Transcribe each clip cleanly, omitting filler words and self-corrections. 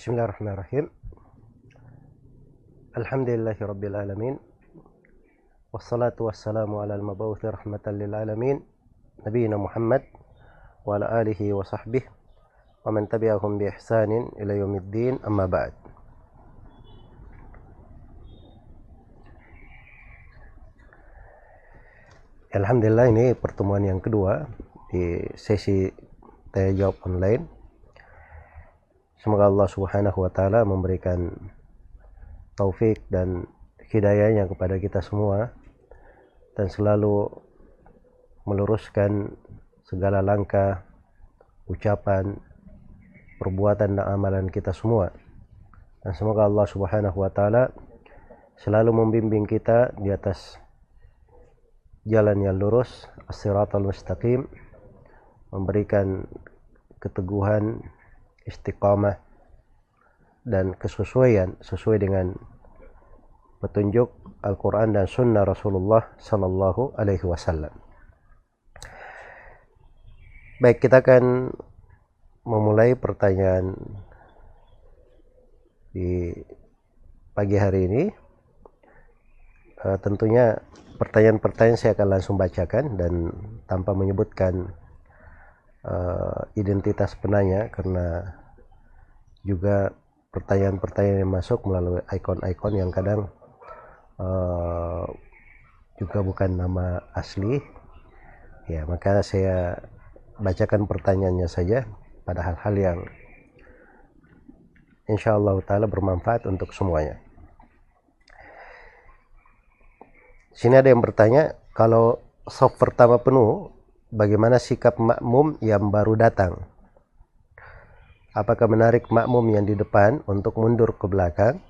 Bismillahirrahmanirrahim. Alhamdulillahi rabbil alamin. Wassalatu wassalamu ala al-mabawuthi rahmatan lil alamin. Nabiyina Muhammad wa ala alihi wa sahbihi wa man tabi'ahum bi ihsanin ila yaumiddin, amma ba'd. Alhamdulillah, ini pertemuan yang kedua di sesi tanya jawab online. Semoga Allah Subhanahu wa taala memberikan taufik dan hidayahnya kepada kita semua dan selalu meluruskan segala langkah, ucapan, perbuatan dan amalan kita semua. Dan semoga Allah Subhanahu wa taala selalu membimbing kita di atas jalan yang lurus, as-siratal mustaqim, memberikan keteguhan, istiqamah dan kesesuaian sesuai dengan petunjuk Al-Quran dan Sunnah Rasulullah Sallallahu Alaihi Wasallam. Baik, kita akan memulai pertanyaan di pagi hari ini. Tentunya pertanyaan-pertanyaan saya akan langsung bacakan dan tanpa menyebutkan identitas penanya, karena juga pertanyaan-pertanyaan yang masuk melalui ikon-ikon yang kadang juga bukan nama asli. Ya, maka saya bacakan pertanyaannya saja pada hal-hal yang insyaallah ta'ala bermanfaat untuk semuanya. Sini ada yang bertanya, kalau shaf pertama penuh, bagaimana sikap makmum yang baru datang? Apakah menarik makmum yang di depan untuk mundur ke belakang,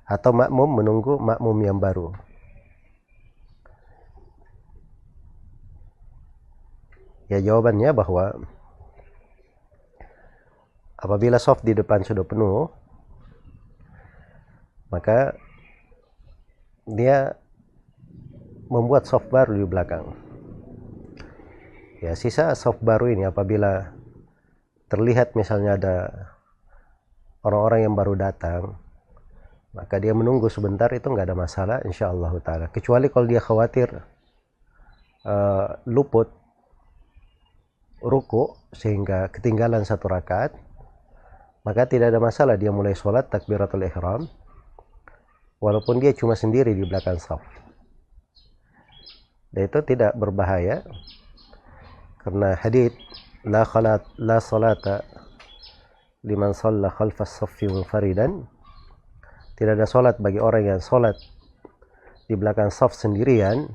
atau makmum menunggu makmum yang baru? Ya, jawabannya bahwa apabila shaf di depan sudah penuh, maka dia membuat shaf baru di belakang. Ya, sisa shaf baru ini apabila terlihat misalnya ada orang-orang yang baru datang, maka dia menunggu sebentar, itu nggak ada masalah insyaallah ta'ala. Kecuali kalau dia khawatir luput ruku sehingga ketinggalan satu rakaat, maka tidak ada masalah dia mulai sholat takbiratul ihram walaupun dia cuma sendiri di belakang shaf. Dan itu tidak berbahaya, karena hadits la salata liman shalla khalfas shaffi munfaridan, tidak ada salat bagi orang yang salat di belakang shaf sendirian.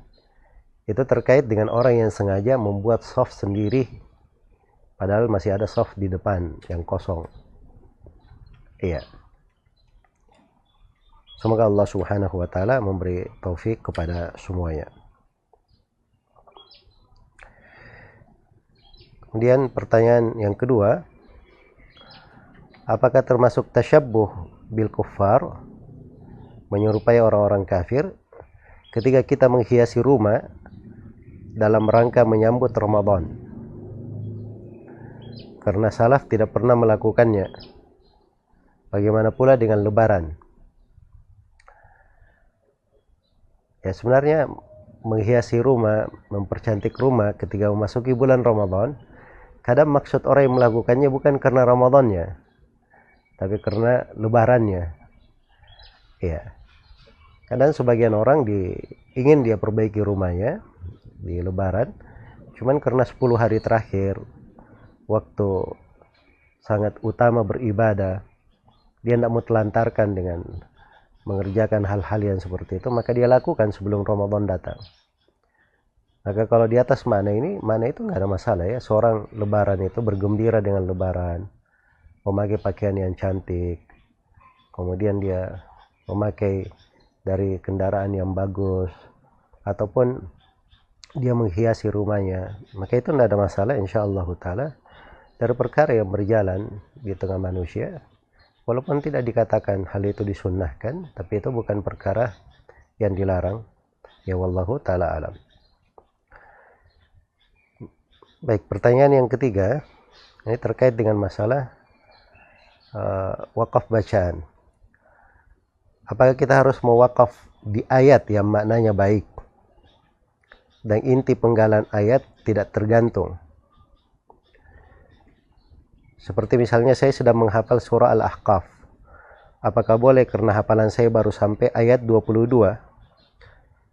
Itu terkait dengan orang yang sengaja membuat shaf sendiri padahal masih ada shaf di depan yang kosong. Iya. Semoga Allah Subhanahu wa taala memberi taufik kepada semuanya. Kemudian pertanyaan yang kedua, apakah termasuk tasyabbuh bil kuffar, menyerupai orang-orang kafir, ketika kita menghiasi rumah dalam rangka menyambut Ramadan? Karena salaf tidak pernah melakukannya. Bagaimana pula dengan lebaran? Ya, sebenarnya menghiasi rumah, mempercantik rumah ketika memasuki bulan Ramadan, kadang maksud orang yang melakukannya bukan karena Ramadannya, tapi karena lebarannya. Ya, kadang sebagian orang ingin dia perbaiki rumahnya di lebaran, cuman karena 10 hari terakhir waktu sangat utama beribadah, dia tidak mau telantarkan dengan mengerjakan hal-hal yang seperti itu, maka dia lakukan sebelum Ramadan datang. Maka kalau di atas mana itu nggak ada masalah ya. Seorang lebaran itu bergembira dengan lebaran, memakai pakaian yang cantik, kemudian dia memakai dari kendaraan yang bagus, ataupun dia menghiasi rumahnya, maka itu tidak ada masalah insyaallah ta'ala dari perkara yang berjalan di tengah manusia. Walaupun tidak dikatakan hal itu disunnahkan, tapi itu bukan perkara yang dilarang. Ya, wallahu ta'ala alam. Baik, pertanyaan yang ketiga, ini terkait dengan masalah wakaf bacaan. Apakah kita harus mewakaf di ayat yang maknanya baik dan inti penggalan ayat tidak tergantung? Seperti misalnya saya sedang menghafal surah Al-Ahqaf. Apakah boleh karena hafalan saya baru sampai ayat 22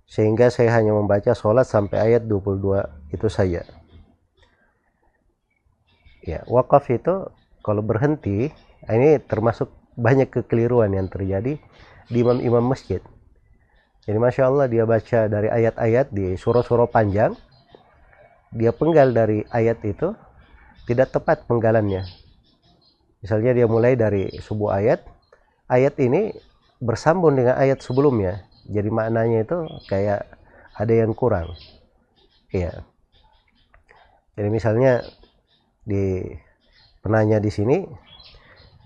sehingga saya hanya membaca sholat sampai ayat 22 itu saja? Ya, wakaf itu kalau berhenti, ini termasuk banyak kekeliruan yang terjadi di imam-imam masjid. Jadi Masya Allah dia baca dari ayat-ayat di surah-surah panjang, dia penggal dari ayat itu tidak tepat penggalannya. Misalnya dia mulai dari sebuah ayat ini bersambung dengan ayat sebelumnya, jadi maknanya itu kayak ada yang kurang. Iya. Jadi misalnya di penanya di sini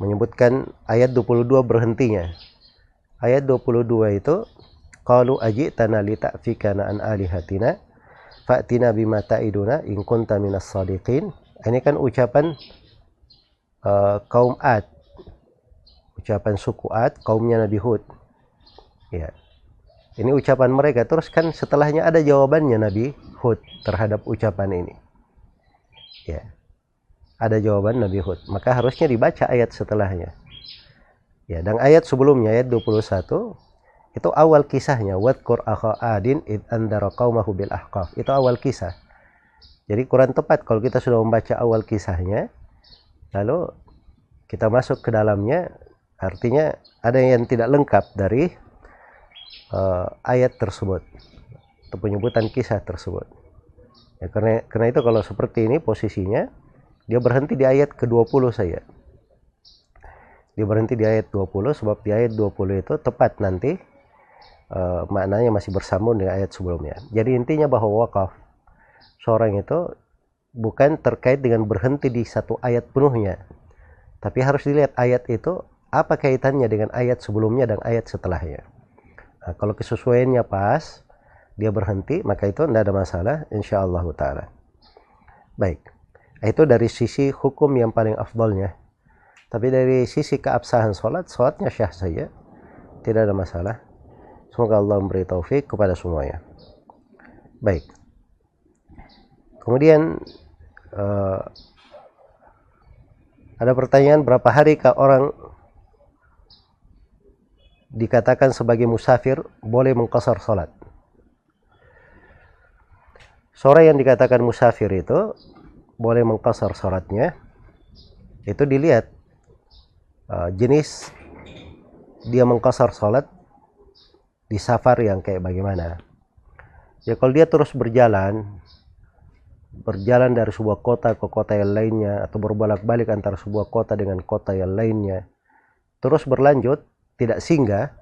menyebutkan ayat 22 berhentinya. Ayat 22 itu qalu ajitana lita'fikana an alihatina fa'tina bima ta'iduna in kunta minas shadiqin. Ini kan ucapan kaum Ad, ucapan suku Ad, kaumnya Nabi Hud. Ya. Ini ucapan mereka, terus kan setelahnya ada jawabannya Nabi Hud terhadap ucapan ini. Ya. Ada jawaban Nabi Hud, maka harusnya dibaca ayat setelahnya. Ya, dan ayat sebelumnya ayat 21 itu awal kisahnya, wadkur akha adin id andara qaumahu bil ahqaf. Itu awal kisah. Jadi kurang tepat kalau kita sudah membaca awal kisahnya lalu kita masuk ke dalamnya, artinya ada yang tidak lengkap dari ayat tersebut atau penyebutan kisah tersebut. Ya, karena itu kalau seperti ini posisinya dia berhenti di ayat ke-20 saja. Dia berhenti di ayat 20 sebab di ayat 20 itu tepat nanti maknanya masih bersambung dengan ayat sebelumnya. Jadi intinya bahwa wakaf seorang itu bukan terkait dengan berhenti di satu ayat penuhnya, tapi harus dilihat ayat itu apa kaitannya dengan ayat sebelumnya dan ayat setelahnya. Nah, kalau kesesuaiannya pas, dia berhenti, maka itu tidak ada masalah, insyaallah ta'ala. Baik, itu dari sisi hukum yang paling afdalnya. Tapi dari sisi keabsahan sholatnya syah saja, tidak ada masalah. Semoga Allah memberi taufik kepada semuanya. Baik. Kemudian ada pertanyaan, berapa hari orang dikatakan sebagai musafir boleh mengqasar sholat? Seorang yang dikatakan musafir itu boleh mengqasar sholatnya, itu dilihat jenis dia mengqasar sholat di safar yang kayak bagaimana. Ya kalau dia terus berjalan dari sebuah kota ke kota yang lainnya, atau berbolak-balik antara sebuah kota dengan kota yang lainnya, terus berlanjut tidak singgah,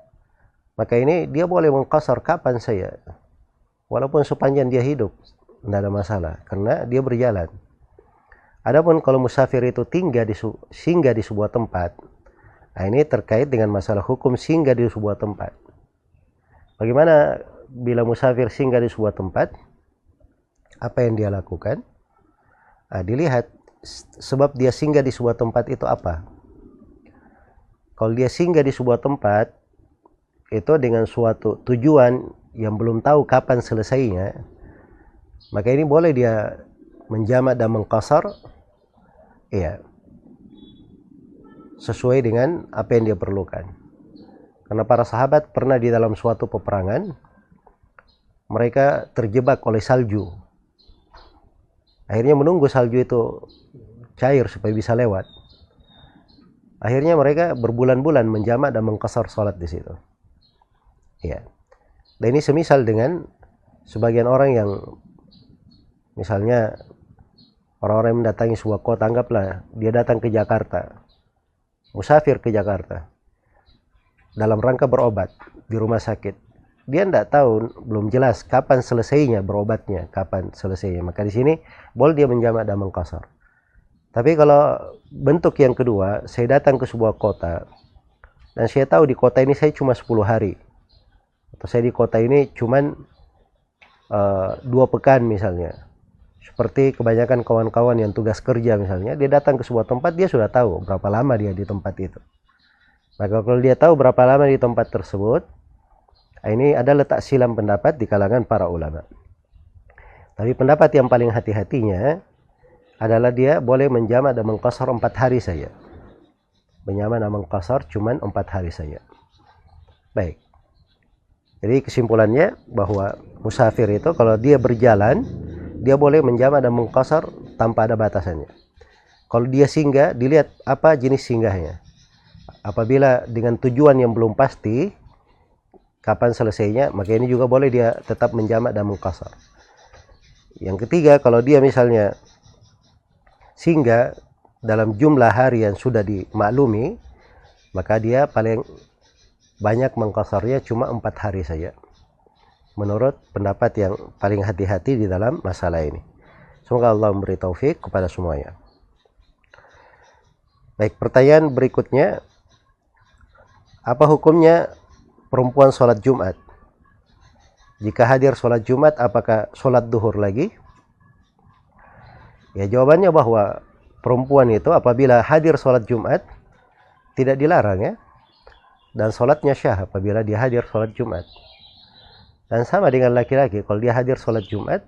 maka ini dia boleh mengqasar kapan saja, walaupun sepanjang dia hidup, tidak ada masalah karena dia berjalan. Adapun kalau musafir itu singgah di sebuah tempat, nah ini terkait dengan masalah hukum singgah di sebuah tempat. Bagaimana bila musafir singgah di sebuah tempat? Apa yang dia lakukan? Nah, dilihat sebab dia singgah di sebuah tempat itu apa. Kalau dia singgah di sebuah tempat itu dengan suatu tujuan yang belum tahu kapan selesainya, maka ini boleh dia menjamak dan mengqasar, ya, sesuai dengan apa yang dia perlukan. Karena para sahabat pernah di dalam suatu peperangan, mereka terjebak oleh salju. Akhirnya menunggu salju itu cair supaya bisa lewat. Akhirnya mereka berbulan-bulan menjamak dan mengqasar salat di situ. Ya. Dan ini semisal dengan sebagian orang yang misalnya orang-orang yang mendatangi sebuah kota, anggaplah dia datang ke Jakarta, musafir ke Jakarta dalam rangka berobat di rumah sakit. Dia tidak tahu, belum jelas kapan selesainya berobatnya, kapan selesainya. Maka di sini boleh dia menjamak dan mengqasar. Tapi kalau bentuk yang kedua, saya datang ke sebuah kota dan saya tahu di kota ini saya cuma 10 hari, atau saya di kota ini cuma 2 pekan misalnya, Seperti kebanyakan kawan-kawan yang tugas kerja misalnya, dia datang ke sebuah tempat, dia sudah tahu berapa lama dia di tempat itu. Maka kalau dia tahu berapa lama di tempat tersebut, ini ada letak silam pendapat di kalangan para ulama. Tapi pendapat yang paling hati-hatinya adalah dia boleh menjamak dan mengqasar 4 hari saja. Menjamak dan mengqasar cuman 4 hari saja. Baik. Jadi kesimpulannya bahwa musafir itu kalau dia berjalan, dia boleh menjamak dan mengqasar tanpa ada batasannya. Kalau dia singgah, dilihat apa jenis singgahnya. Apabila dengan tujuan yang belum pasti kapan selesainya, maka ini juga boleh dia tetap menjamak dan mengqasar. Yang ketiga, kalau dia misalnya singgah dalam jumlah hari yang sudah dimaklumi, maka dia paling banyak mengqasarnya cuma 4 hari saja. Menurut pendapat yang paling hati-hati di dalam masalah ini. Semoga Allah memberi taufik kepada semuanya. Baik, pertanyaan berikutnya, apa hukumnya perempuan sholat Jumat? Jika hadir sholat Jumat, apakah sholat duhur lagi? Ya, jawabannya bahwa perempuan itu apabila hadir sholat Jumat, tidak dilarang ya. Dan sholatnya syah apabila dia hadir sholat Jumat. Dan sama dengan laki-laki, kalau dia hadir sholat Jumat,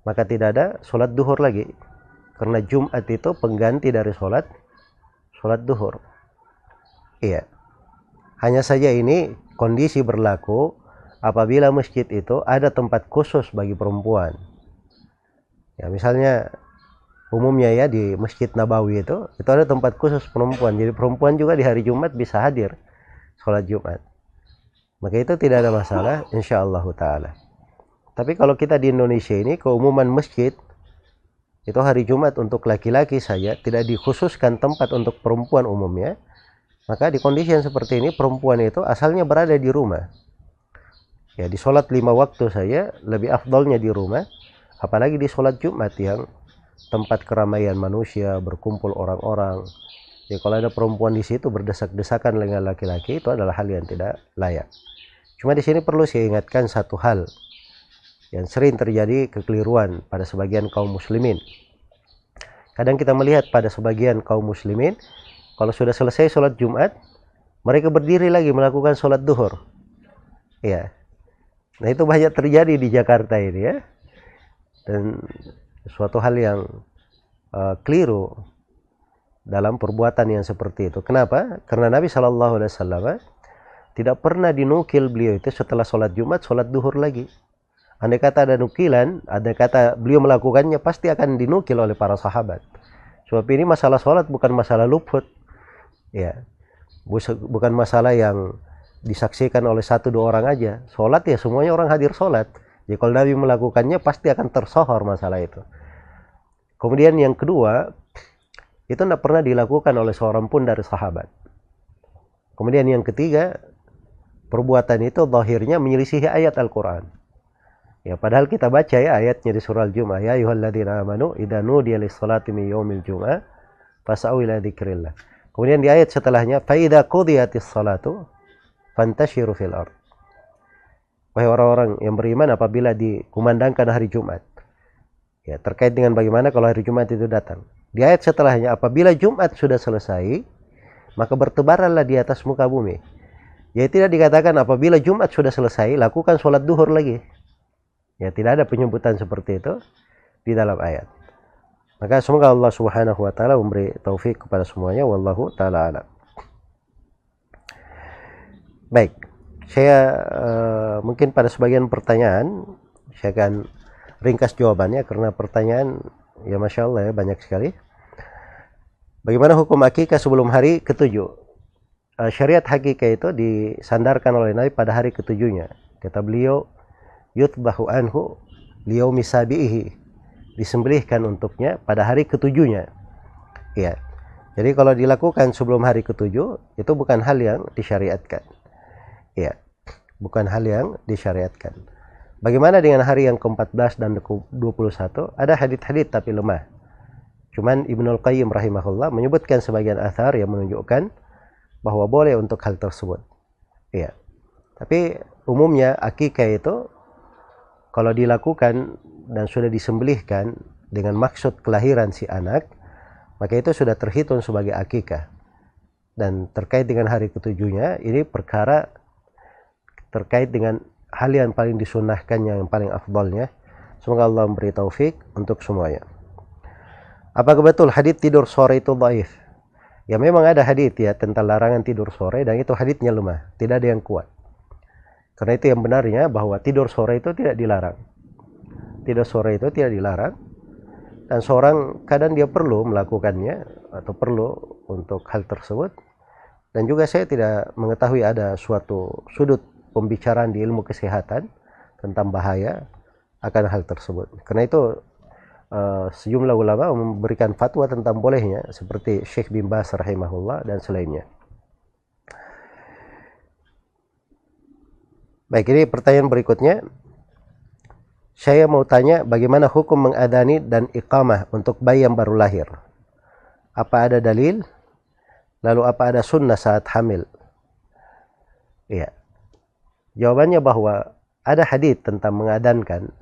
maka tidak ada sholat duhur lagi. Karena Jumat itu pengganti dari sholat duhur. Iya. Hanya saja ini kondisi berlaku apabila masjid itu ada tempat khusus bagi perempuan. Ya, misalnya umumnya ya di Masjid Nabawi itu ada tempat khusus perempuan. Jadi perempuan juga di hari Jumat bisa hadir sholat Jumat. Maka itu tidak ada masalah insyaallah taala. Tapi kalau kita di Indonesia ini keumuman masjid itu hari Jumat untuk laki-laki saja, tidak dikhususkan tempat untuk perempuan umumnya. Maka di kondisi yang seperti ini perempuan itu asalnya berada di rumah. Ya, di sholat 5 waktu saja lebih afdolnya di rumah, apalagi di sholat Jumat yang tempat keramaian manusia, berkumpul orang-orang. Ya, kalau ada perempuan di situ berdesak-desakan dengan laki-laki, itu adalah hal yang tidak layak. Cuma di sini perlu saya ingatkan satu hal yang sering terjadi kekeliruan pada sebagian kaum muslimin. Kadang kita melihat pada sebagian kaum muslimin, kalau sudah selesai sholat Jumat, mereka berdiri lagi melakukan sholat duhur. Ya. Nah, itu banyak terjadi di Jakarta ini ya. Dan suatu hal yang keliru dalam perbuatan yang seperti itu. Kenapa? Karena Nabi SAW tidak pernah dinukil beliau itu setelah sholat Jumat, sholat duhur lagi. Andai kata ada nukilan, andai kata beliau melakukannya, pasti akan dinukil oleh para sahabat. Sebab ini masalah sholat bukan masalah luput. Ya, bukan masalah yang disaksikan oleh 1-2 orang aja. Sholat ya semuanya orang hadir sholat. Jadi kalau Nabi melakukannya pasti akan tersohor masalah itu. Kemudian yang kedua, itu tidak pernah dilakukan oleh seorang pun dari sahabat. Kemudian yang ketiga, perbuatan itu zahirnya menyelisihi ayat Al-Quran. Ya, padahal kita baca ya ayatnya di surah Al-Jumu'ah, ya ayyuhalladzina amanu idza nudiya lis-salati min yaumil jumu'ah fas'au ila dzikrillah. Kemudian di ayat setelahnya, fa idza qudiyatis salatu fantashiru fil ard. Wahai orang-orang yang beriman, apabila dikumandangkan hari Jumat. Ya, terkait dengan bagaimana kalau hari Jumat itu datang. Di ayat setelahnya, apabila Jumat sudah selesai, maka bertebaranlah di atas muka bumi. Ya, tidak dikatakan apabila Jumat sudah selesai, lakukan sholat duhur lagi. Ya, tidak ada penyebutan seperti itu di dalam ayat. Maka semoga Allah Subhanahu wa taala memberi taufik kepada semuanya, wallahu taala alam. Baik, saya mungkin pada sebagian pertanyaan saya akan ringkas jawabannya karena pertanyaan ya Masya Allah ya banyak sekali. Bagaimana hukum akikah sebelum hari ke-7? Syariat hakikah itu disandarkan oleh Nabi pada hari ke-7-nya. Kata beliau, yutbahu anhu liyaumi sabihi, disembelihkan untuknya pada hari ke-7-nya. Ya. Jadi kalau dilakukan sebelum hari ke-7 itu bukan hal yang disyariatkan. Ya. Bukan hal yang disyariatkan. Bagaimana dengan hari yang ke-14 dan ke-21? Ada hadits-hadits tapi lemah. Cuman Ibnul Qayyim rahimahullah menyebutkan sebagian athar yang menunjukkan bahwa boleh untuk hal tersebut. Ya. Tapi umumnya akikah itu kalau dilakukan dan sudah disembelihkan dengan maksud kelahiran si anak, maka itu sudah terhitung sebagai akikah. Dan terkait dengan hari ketujuhnya, ini perkara terkait dengan hal yang paling disunnahkannya, yang paling afdalnya. Semoga Allah memberi taufik untuk semuanya. Apakah betul hadits tidur sore itu dhaif? Ya memang ada hadits ya tentang larangan tidur sore, dan itu haditsnya lemah, tidak ada yang kuat. Karena itu yang benarnya bahwa tidur sore itu tidak dilarang. Tidur sore itu tidak dilarang, dan seorang kadang dia perlu melakukannya atau perlu untuk hal tersebut. Dan juga saya tidak mengetahui ada suatu sudut pembicaraan di ilmu kesehatan tentang bahaya akan hal tersebut. Karena itu sejumlah ulama memberikan fatwa tentang bolehnya, seperti Syekh bin Baz rahimahullah dan selainnya. Baik, ini pertanyaan berikutnya. Saya mau tanya bagaimana hukum mengadani dan iqamah untuk bayi yang baru lahir? Apa ada dalil? Lalu apa ada sunnah saat hamil? Iya. Jawabannya bahwa ada hadits tentang mengadankan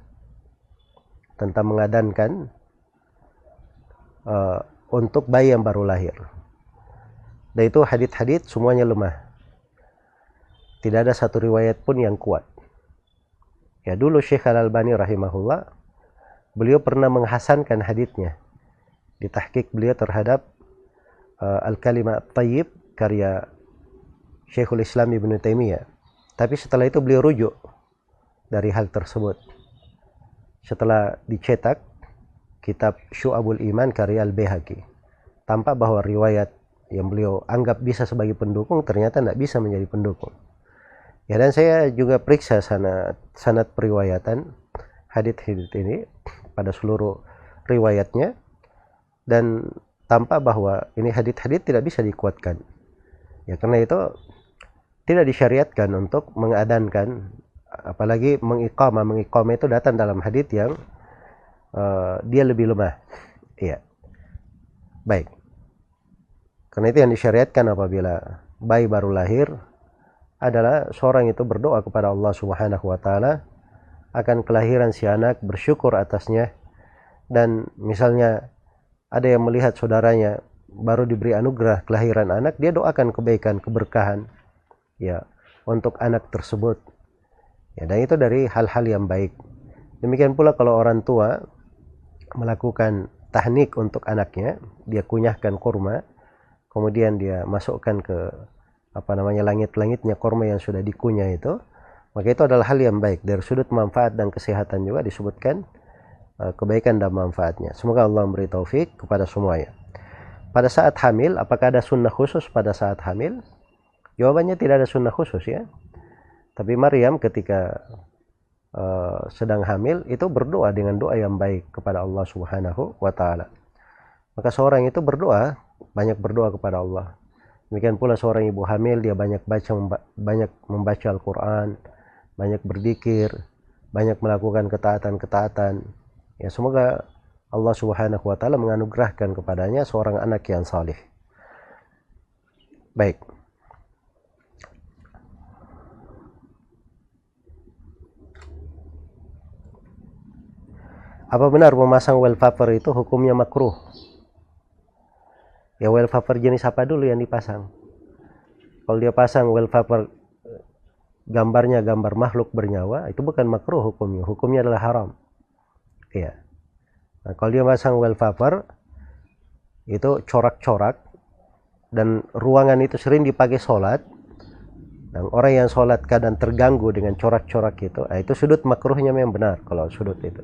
untuk bayi yang baru lahir. Dan itu hadits-hadits semuanya lemah. Tidak ada satu riwayat pun yang kuat. Ya, dulu Syekh Al-Albani rahimahullah, beliau pernah menghasankan haditsnya di tahqiq beliau terhadap Al-Kalimah At-Tayyib karya Syekhul Islam Ibn Taimiyah. Tapi setelah itu beliau rujuk dari hal tersebut. Setelah dicetak kitab Syu'abul Iman karya Al-Baihaqi, tampak bahwa riwayat yang beliau anggap bisa sebagai pendukung ternyata tidak bisa menjadi pendukung. Ya, dan saya juga periksa sanad periwayatan hadits ini pada seluruh riwayatnya, dan tampak bahwa ini hadits-hadits tidak bisa dikuatkan. Ya, karena itu tidak disyariatkan untuk mengadankan, apalagi mengiqamah itu datang dalam hadits yang dia lebih lemah. Iya. Baik. Karena itu yang disyariatkan apabila bayi baru lahir adalah seorang itu berdoa kepada Allah Subhanahu wa taala akan kelahiran si anak, bersyukur atasnya, dan misalnya ada yang melihat saudaranya baru diberi anugerah kelahiran anak, dia doakan kebaikan, keberkahan ya untuk anak tersebut. Ya, dan itu dari hal-hal yang baik. Demikian pula kalau orang tua melakukan tahnik untuk anaknya, dia kunyahkan kurma, kemudian dia masukkan ke langit-langitnya kurma yang sudah dikunyah itu, maka itu adalah hal yang baik. Dari sudut manfaat dan kesehatan juga disebutkan kebaikan dan manfaatnya. Semoga Allah memberi taufik kepada semuanya. Pada saat hamil, apakah ada sunnah khusus pada saat hamil? Jawabannya tidak ada sunnah khusus ya. Tapi Maryam ketika sedang hamil itu berdoa dengan doa yang baik kepada Allah Subhanahu wa taala. Maka seorang itu banyak berdoa kepada Allah. Demikian pula seorang ibu hamil, dia banyak membaca Al-Qur'an, banyak berzikir, banyak melakukan ketaatan-ketaatan. Ya, semoga Allah Subhanahu wa taala menganugerahkan kepadanya seorang anak yang saleh. Baik. Apa benar memasang wallpaper itu hukumnya makruh? Ya, wallpaper jenis apa dulu yang dipasang? Kalau dia pasang wallpaper gambarnya gambar makhluk bernyawa, itu bukan makruh hukumnya. Hukumnya adalah haram. Iya. Nah, kalau dia pasang wallpaper itu corak-corak, dan ruangan itu sering dipakai sholat, dan orang yang sholat kadang terganggu dengan corak-corak itu sudut makruhnya memang benar kalau sudut itu.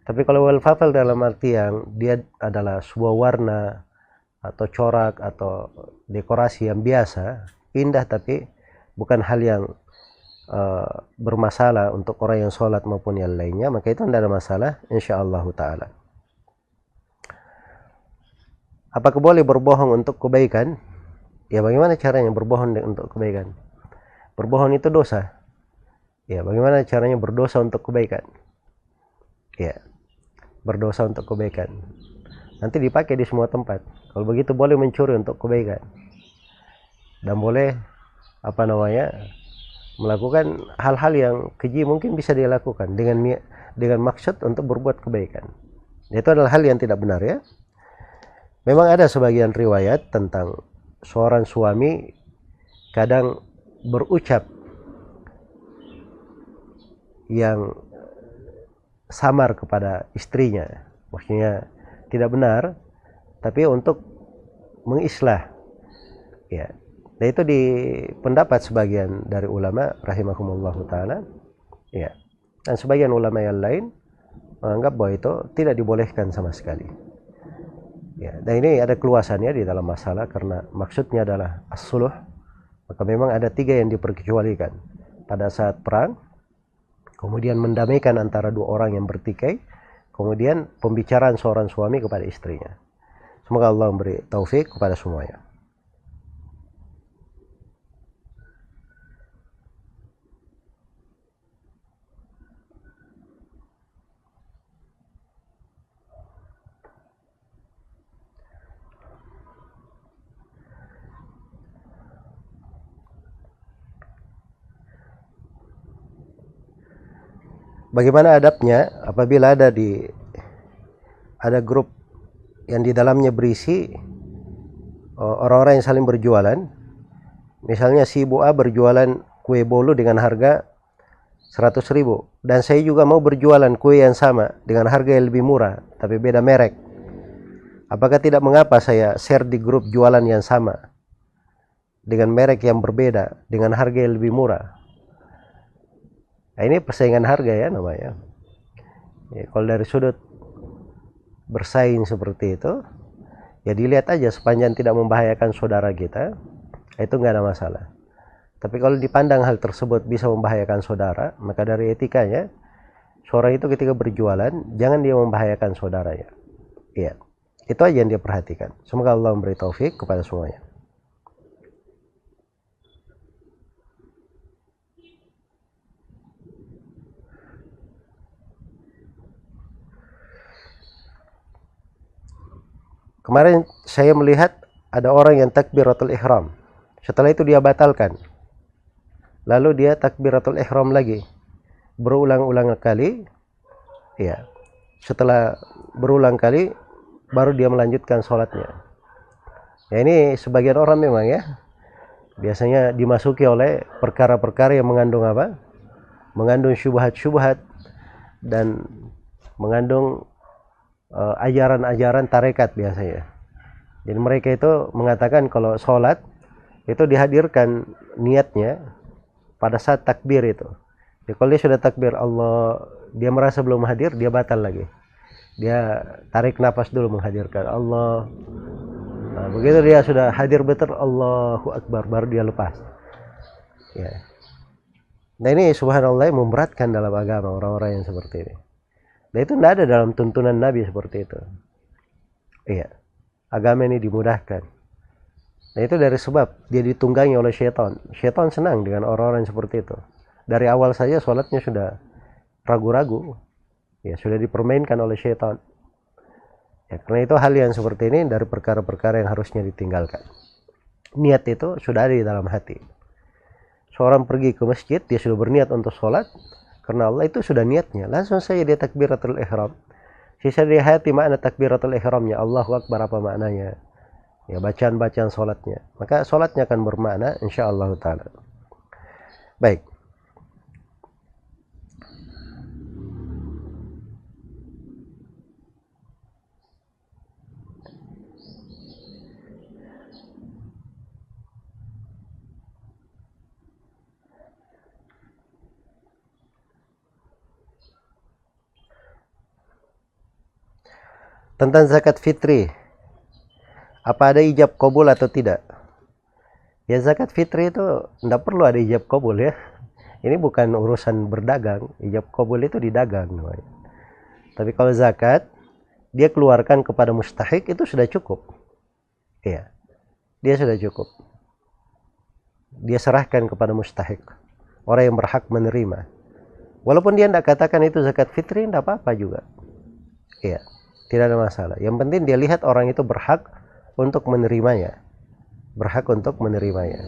Tapi kalau wallpaper dalam arti yang dia adalah sebuah warna atau corak atau dekorasi yang biasa, indah, tapi bukan hal yang bermasalah untuk orang yang sholat maupun yang lainnya, maka itu tidak ada masalah insyaallah ta'ala. Apakah boleh berbohong untuk kebaikan? Ya, bagaimana caranya berbohong untuk kebaikan? Berbohong itu dosa. Ya, bagaimana caranya berdosa untuk kebaikan? Ya, berdosa untuk kebaikan. Nanti dipakai di semua tempat. Kalau begitu boleh mencuri untuk kebaikan. Dan boleh melakukan hal-hal yang keji mungkin bisa dia lakukan dengan maksud untuk berbuat kebaikan. Itu adalah hal yang tidak benar ya. Memang ada sebagian riwayat tentang seorang suami kadang berucap yang samar kepada istrinya, maksudnya tidak benar, tapi untuk mengislah ya. Dan itu di pendapat sebagian dari ulama rahimahumullah taala ya, dan sebagian ulama yang lain menganggap bahwa itu tidak dibolehkan sama sekali ya. Dan ini ada keluasannya di dalam masalah, karena maksudnya adalah as-suluh, maka memang ada 3 yang diperkecualikan pada saat perang, kemudian mendamaikan antara 2 orang yang bertikai, kemudian pembicaraan seorang suami kepada istrinya. Semoga Allah memberi taufik kepada semuanya. Bagaimana adabnya apabila ada grup yang di dalamnya berisi orang-orang yang saling berjualan. Misalnya si Ibu A berjualan kue bolu dengan harga 100.000 dan saya juga mau berjualan kue yang sama dengan harga yang lebih murah tapi beda merek. Apakah tidak mengapa saya share di grup jualan yang sama dengan merek yang berbeda dengan harga yang lebih murah? Nah, ini persaingan harga ya namanya ya. Kalau dari sudut bersaing seperti itu ya dilihat aja, sepanjang tidak membahayakan saudara kita itu nggak ada masalah. Tapi kalau dipandang hal tersebut bisa membahayakan saudara, maka dari etikanya seorang itu ketika berjualan jangan dia membahayakan saudaranya ya. Itu aja yang dia perhatikan. Semoga Allah memberi taufik kepada semuanya. Kemarin saya melihat ada orang yang takbiratul ihram, setelah itu dia batalkan, lalu dia takbiratul ihram lagi berulang-ulang kali ya. Setelah berulang kali baru dia melanjutkan sholatnya ya. Ini sebagian orang memang ya biasanya dimasuki oleh perkara-perkara yang mengandung apa, mengandung syubhat-syubhat dan mengandung ajaran-ajaran tarekat biasanya. Jadi mereka itu mengatakan kalau sholat itu dihadirkan niatnya pada saat takbir itu. Jadi kalau dia sudah takbir Allah, dia merasa belum hadir, dia batal lagi. Dia tarik nafas dulu menghadirkan Allah. Nah, begitu dia sudah hadir betul Allahu Akbar, baru dia lepas. Ya. Nah ini subhanallah memberatkan dalam agama orang-orang yang seperti ini. Nah itu tidak ada dalam tuntunan Nabi seperti itu. Iya, agama ini dimudahkan. Nah itu dari sebab dia ditunggangi oleh syaitan. Syaitan senang dengan orang-orang seperti itu. Dari awal saja sholatnya sudah ragu-ragu, ya sudah dipermainkan oleh syaitan. Ya, karena itu hal yang seperti ini dari perkara-perkara yang harusnya ditinggalkan. Niat itu sudah ada di dalam hati. Seorang pergi ke masjid, dia sudah berniat untuk sholat. Karena Allah, itu sudah niatnya. Langsung saja dia takbiratul ihram. Sisa di hati makna takbiratul ihramnya. Allahu Akbar apa maknanya? Ya bacaan-bacaan sholatnya. Maka sholatnya akan bermakna insyaallah ta'ala. Baik. Tentang zakat fitri, apa ada ijab kabul atau tidak? Ya zakat fitri itu tidak perlu ada ijab kabul ya. Ini bukan urusan berdagang. Ijab kabul itu di dagang namanya. Tapi kalau zakat dia keluarkan kepada mustahik itu sudah cukup. Iya, dia sudah cukup. Dia serahkan kepada mustahik, orang yang berhak menerima. Walaupun dia tidak katakan itu zakat fitri, tidak apa-apa juga. Iya. Tidak ada masalah. Yang penting dia lihat orang itu berhak untuk menerimanya. Berhak untuk menerimanya.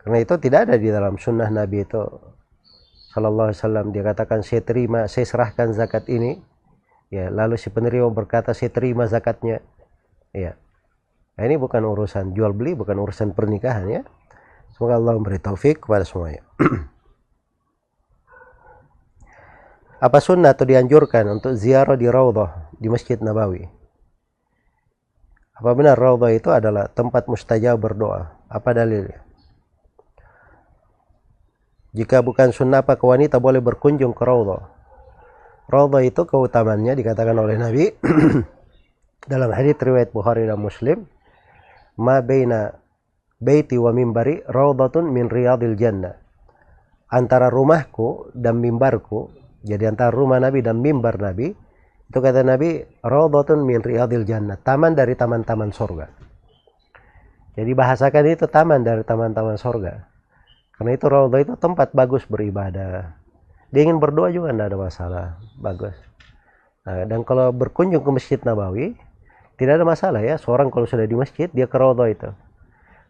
Karena itu tidak ada di dalam sunnah Nabi itu Sallallahu Alaihi Wasallam dia katakan saya terima, saya serahkan zakat ini Ya, lalu si penerima berkata saya terima zakatnya. Ya. Nah, ini bukan urusan jual beli, bukan urusan pernikahan ya. Semoga Allah memberi taufik kepada semuanya. Apa sunnah atau dianjurkan untuk ziarah di Raudhah di Masjid Nabawi? Apa benar Raudhah itu adalah tempat mustajab berdoa? Apa dalilnya? Jika bukan sunnah, apa wanita boleh berkunjung ke Raudhah? Raudhah itu keutamaannya dikatakan oleh Nabi dalam hadits riwayat Bukhari dan Muslim, ma baina baiti wa mimbari raudhatun min riyadil jannah. Antara rumahku dan mimbarku, jadi antara rumah Nabi dan mimbar Nabi, itu kata Nabi, raudhatun min riyadil jannah, taman dari taman-taman surga. Jadi bahasakan itu taman dari taman-taman surga. Karena itu raudhah itu tempat bagus beribadah. Dia ingin berdoa juga tidak ada masalah, bagus. Nah, dan kalau berkunjung ke Masjid Nabawi, tidak ada masalah ya, seorang kalau sudah di masjid, dia ke raudhah itu.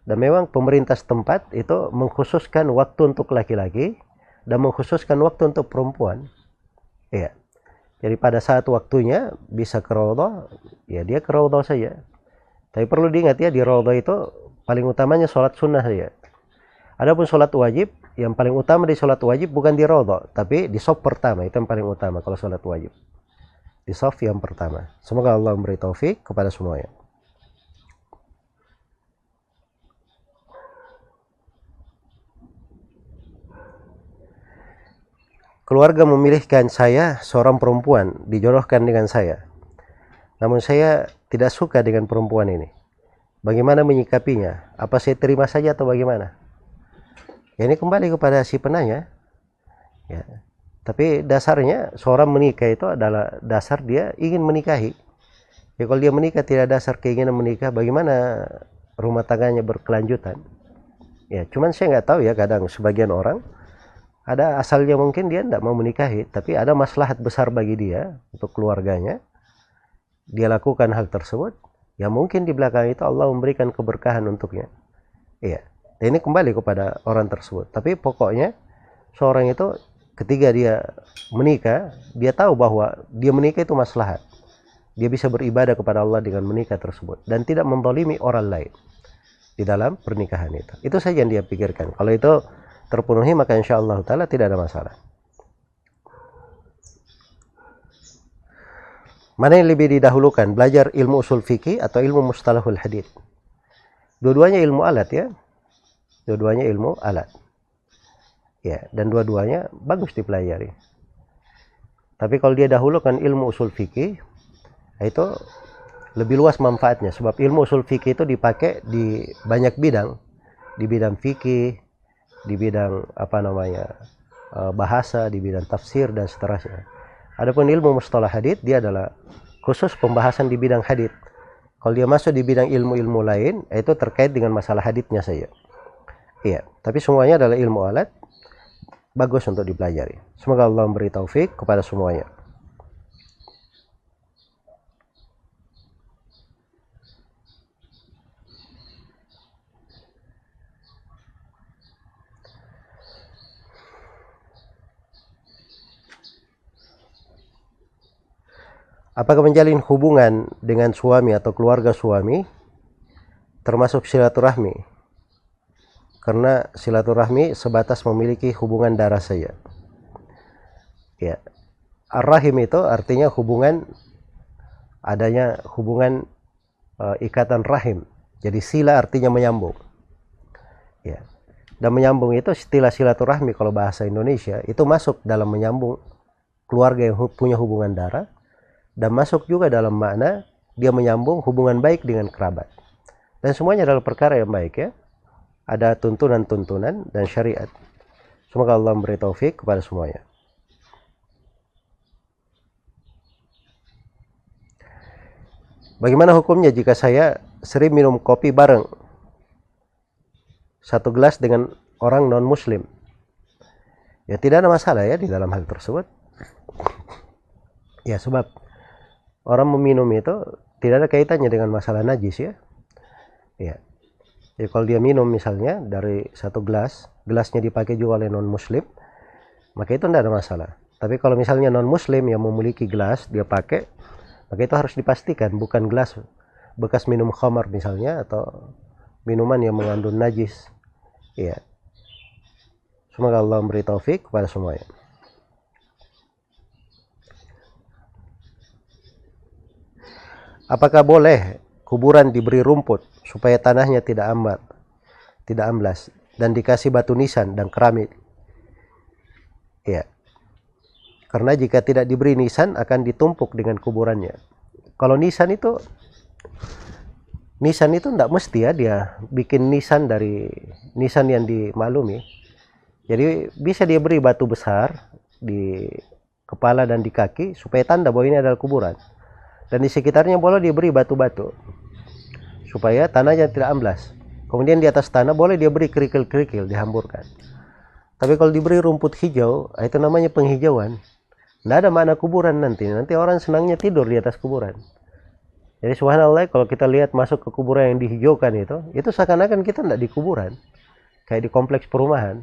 Dan memang pemerintah setempat itu mengkhususkan waktu untuk laki-laki dan mengkhususkan waktu untuk perempuan. Iya. Jadi pada saat waktunya bisa ke raudhah, ya dia ke raudhah saja. Tapi perlu diingat ya, di raudhah itu paling utamanya sholat sunnah saja. Adapun sholat wajib, yang paling utama di sholat wajib bukan di raudhah, tapi di shaf pertama, itu yang paling utama kalau sholat wajib. Di shaf yang pertama. Semoga Allah memberi taufik kepada semuanya. Keluarga memilihkan saya seorang perempuan, dijodohkan dengan saya. Namun saya tidak suka dengan perempuan ini. Bagaimana menyikapinya? Apa saya terima saja atau bagaimana? Ya, ini kembali kepada si penanya. Ya. Tapi dasarnya seorang menikah itu adalah dasar dia ingin menikahi. Ya, kalau dia menikah tidak dasar keinginan menikah, bagaimana rumah tangganya berkelanjutan? Ya, cuman saya nggak tahu ya, kadang sebagian orang ada asalnya mungkin dia tidak mau menikahi, tapi ada maslahat besar bagi dia untuk keluarganya. Dia lakukan hal tersebut, ya mungkin di belakang itu Allah memberikan keberkahan untuknya. Iya. Dan ini kembali kepada orang tersebut. Tapi pokoknya seorang itu ketika dia menikah, dia tahu bahwa dia menikah itu maslahat. Dia bisa beribadah kepada Allah dengan menikah tersebut dan tidak menzalimi orang lain di dalam pernikahan itu. Itu saja yang dia pikirkan. Kalau itu terpenuhi, maka insya Allah ta'ala tidak ada masalah. Mana yang lebih didahulukan, belajar ilmu usul fikih atau ilmu mustalahul hadits? Dua-duanya ilmu alat ya. Dua-duanya ilmu alat. Ya, dan dua-duanya bagus dipelajari. Tapi kalau dia dahulukan ilmu usul fikih, itu lebih luas manfaatnya. Sebab ilmu usul fikih itu dipakai di banyak bidang. Di bidang fikih, di bidang bahasa, di bidang tafsir dan seterusnya. Adapun ilmu mustalah hadits, dia adalah khusus pembahasan di bidang hadits. Kalau dia masuk di bidang ilmu-ilmu lain, itu terkait dengan masalah haditsnya saja. Iya, tapi semuanya adalah ilmu alat, bagus untuk dipelajari. Semoga Allah memberi taufik kepada semuanya. Apakah menjalin hubungan dengan suami atau keluarga suami termasuk silaturahmi? Karena silaturahmi sebatas memiliki hubungan darah saja. Ya, ar-rahim itu artinya hubungan, adanya hubungan ikatan rahim. Jadi sila artinya menyambung. Ya. Dan menyambung itu istilah silaturahmi kalau bahasa Indonesia itu masuk dalam menyambung keluarga yang punya hubungan darah. Dan masuk juga dalam makna dia menyambung hubungan baik dengan kerabat. Dan semuanya adalah perkara yang baik ya. Ada tuntunan-tuntunan dan syariat. Semoga Allah memberi taufik kepada semuanya. Bagaimana hukumnya jika saya sering minum kopi bareng satu gelas dengan orang non-muslim? Ya tidak ada masalah ya di dalam hal tersebut. Ya sebab orang meminum itu tidak ada kaitannya dengan masalah najis ya. Ya. Jadi kalau dia minum misalnya dari satu gelas, gelasnya dipakai juga oleh non muslim, maka itu tidak ada masalah. Tapi kalau misalnya non muslim yang memiliki gelas dia pakai, maka itu harus dipastikan bukan gelas bekas minum khamar misalnya, atau minuman yang mengandung najis. Iya. Semoga Allah memberi taufik kepada semuanya. Apakah boleh kuburan diberi rumput supaya tanahnya tidak amblas, dan dikasih batu nisan dan keramik? Ya, karena jika tidak diberi nisan akan ditumpuk dengan kuburannya. Kalau nisan itu tidak mesti ya dia bikin nisan dari nisan yang dimaklumi. Jadi bisa dia beri batu besar di kepala dan di kaki supaya tanda bahwa ini adalah kuburan. Dan di sekitarnya boleh diberi batu-batu supaya tanahnya tidak amblas. Kemudian di atas tanah boleh dia beri kerikil-kerikil dihamburkan. Tapi kalau diberi rumput hijau, itu namanya penghijauan. Tidak ada makna kuburan nanti orang senangnya tidur di atas kuburan. Jadi subhanallah, kalau kita lihat masuk ke kuburan yang dihijaukan itu seakan-akan kita tidak di kuburan, kayak di kompleks perumahan,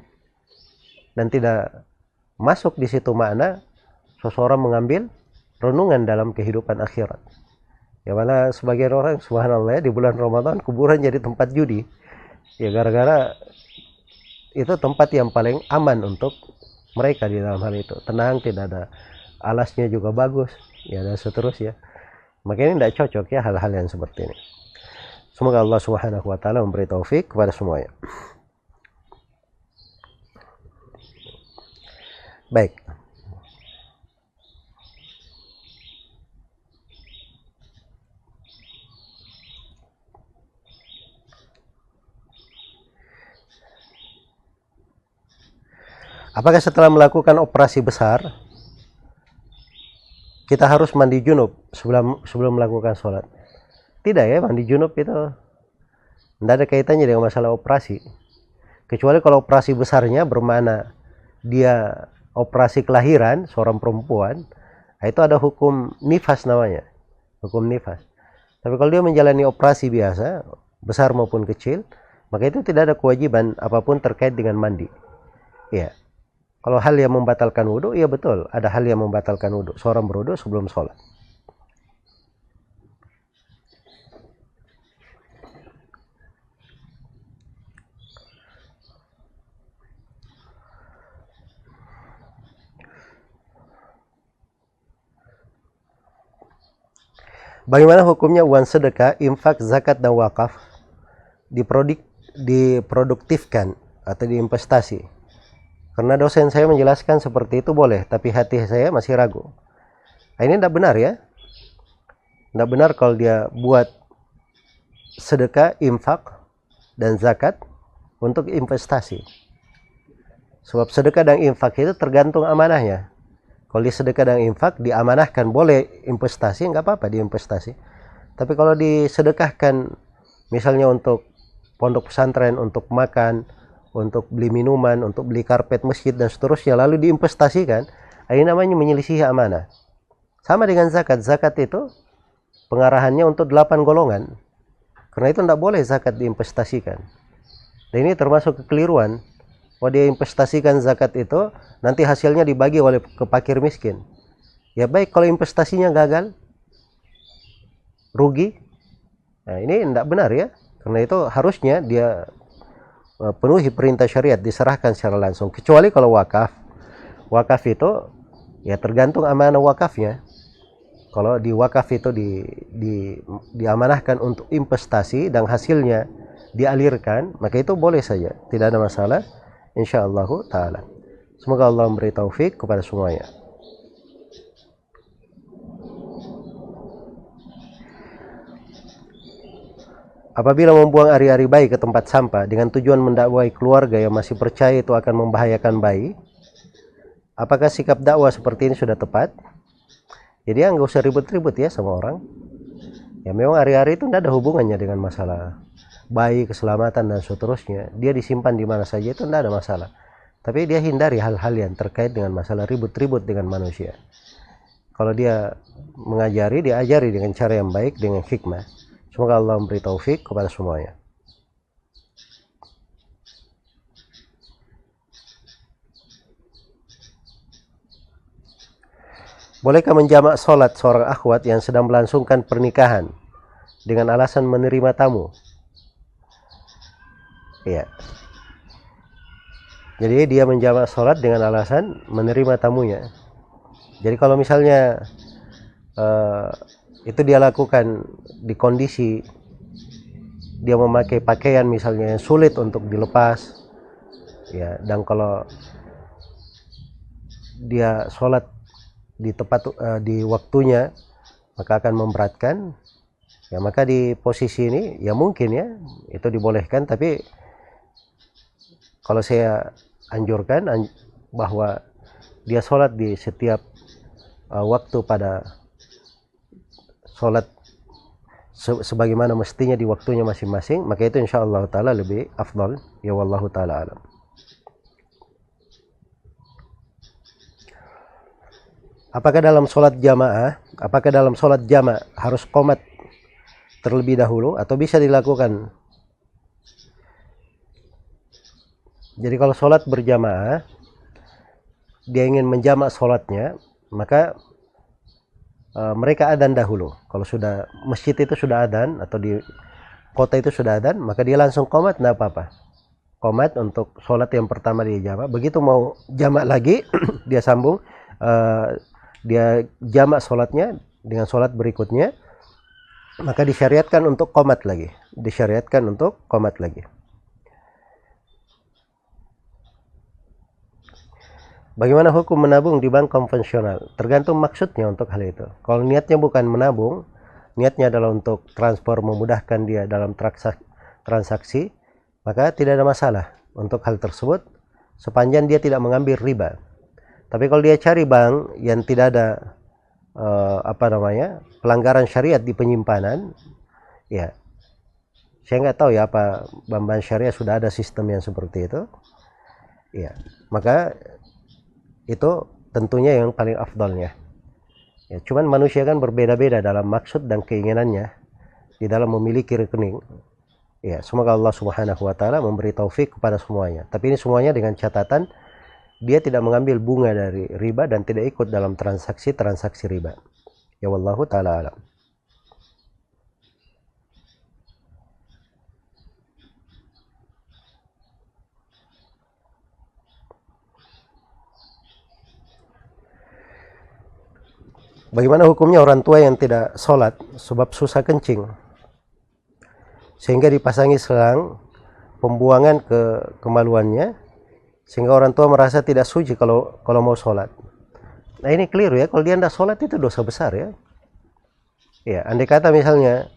dan tidak masuk di situ makna seseorang mengambil renungan dalam kehidupan akhirat. Ya, mana sebagian orang subhanallah di bulan Ramadan kuburan jadi tempat judi. Ya, gara-gara itu tempat yang paling aman untuk mereka di dalam hal itu. Tenang, tidak ada alasnya juga bagus, ya, dan seterusnya. Makanya tidak cocok ya hal-hal yang seperti ini. Semoga Allah Subhanahu wa taala memberi taufik kepada semuanya. Baik. Apakah setelah melakukan operasi besar kita harus mandi junub sebelum melakukan sholat? Tidak ya, mandi junub itu tidak ada kaitannya dengan masalah operasi. Kecuali kalau operasi besarnya bermakna dia operasi kelahiran seorang perempuan, itu ada hukum nifas namanya, hukum nifas. Tapi kalau dia menjalani operasi biasa, besar maupun kecil, maka itu tidak ada kewajiban apapun terkait dengan mandi. Ya. Kalau hal yang membatalkan wudhu, iya betul, ada hal yang membatalkan wudhu. Seorang berwudhu sebelum sholat. Bagaimana hukumnya uang sedekah, infak, zakat, dan wakaf diproduktifkan atau diinvestasi? Karena dosen saya menjelaskan seperti itu boleh, tapi hati saya masih ragu. Nah, ini tidak benar ya. Tidak benar kalau dia buat sedekah, infak, dan zakat untuk investasi. Sebab sedekah dan infak itu tergantung amanahnya. Kalau di sedekah dan infak diamanahkan boleh investasi, nggak apa-apa diinvestasi. Tapi kalau disedekahkan misalnya untuk pondok pesantren, untuk makan, untuk beli minuman, untuk beli karpet masjid dan seterusnya, lalu diinvestasikan, ini namanya menyelisihi amanah. Sama dengan zakat. Zakat itu pengarahannya untuk 8 golongan. Karena itu tidak boleh zakat diinvestasikan. Dan ini termasuk kekeliruan. Kalau dia investasikan zakat itu, nanti hasilnya dibagi oleh ke fakir miskin. Ya baik, kalau investasinya gagal, rugi, nah ini tidak benar ya. Karena itu harusnya dia penuhi perintah syariat, diserahkan secara langsung. Kecuali kalau wakaf. Wakaf itu ya tergantung amanah wakafnya. Kalau di wakaf itu diamanahkan untuk investasi dan hasilnya dialirkan, maka itu boleh saja, tidak ada masalah insyaallah taala. Semoga Allah memberi taufik kepada semuanya. Apabila membuang ari-ari bayi ke tempat sampah dengan tujuan mendakwai keluarga yang masih percaya itu akan membahayakan bayi, apakah sikap dakwah seperti ini sudah tepat? Jadi ya nggak usah ribut-ribut ya sama orang. Ya memang ari-ari itu tidak ada hubungannya dengan masalah bayi, keselamatan dan seterusnya. Dia disimpan di mana saja itu tidak ada masalah. Tapi dia hindari hal-hal yang terkait dengan masalah ribut-ribut dengan manusia. Kalau dia mengajari, diajari dengan cara yang baik, dengan hikmah. Semoga Allah memberi taufik kepada semuanya. Bolehkah menjamak sholat seorang akhwat yang sedang melangsungkan pernikahan dengan alasan menerima tamu? Iya. Jadi dia menjamak sholat dengan alasan menerima tamunya. Jadi kalau misalnya uh, itu dia lakukan di kondisi dia memakai pakaian misalnya yang sulit untuk dilepas, ya, dan kalau dia sholat di tepat di waktunya maka akan memberatkan, ya, maka di posisi ini ya mungkin ya itu dibolehkan, tapi kalau saya anjurkan bahwa dia sholat di setiap waktu pada sholat sebagaimana mestinya di waktunya masing-masing, maka itu insyaallah taala lebih afdal, ya wallahu taala alam. Apakah dalam sholat jamaah harus qomat terlebih dahulu atau bisa dilakukan? Jadi kalau sholat berjamaah dia ingin menjamak sholatnya, maka mereka adzan dahulu. Kalau sudah masjid itu sudah adzan atau di kota itu sudah adzan, maka dia langsung qomat, tidak apa-apa. Qomat untuk sholat yang pertama dia jamak. Begitu mau jamak lagi dia sambung, dia jamak sholatnya dengan sholat berikutnya, maka disyariatkan untuk qomat lagi. Bagaimana hukum menabung di bank konvensional? Tergantung maksudnya untuk hal itu. Kalau niatnya bukan menabung, niatnya adalah untuk transfer, memudahkan dia dalam transaksi, maka tidak ada masalah untuk hal tersebut sepanjang dia tidak mengambil riba. Tapi kalau dia cari bank yang tidak ada pelanggaran syariat di penyimpanan, ya saya nggak tahu ya apa bank syariah sudah ada sistem yang seperti itu, ya, maka itu tentunya yang paling afdalnya. Ya, cuman manusia kan berbeda-beda dalam maksud dan keinginannya di dalam memiliki rekening. Ya, semoga Allah Subhanahu wa taala memberi taufik kepada semuanya. Tapi ini semuanya dengan catatan dia tidak mengambil bunga dari riba dan tidak ikut dalam transaksi riba. Ya wallahu taala alam. Bagaimana hukumnya orang tua yang tidak sholat sebab susah kencing sehingga dipasangi selang pembuangan ke kemaluannya sehingga orang tua merasa tidak suci kalau mau sholat? Nah ini keliru ya, kalau dia tidak sholat itu dosa besar ya. Ya, andai kata misalnya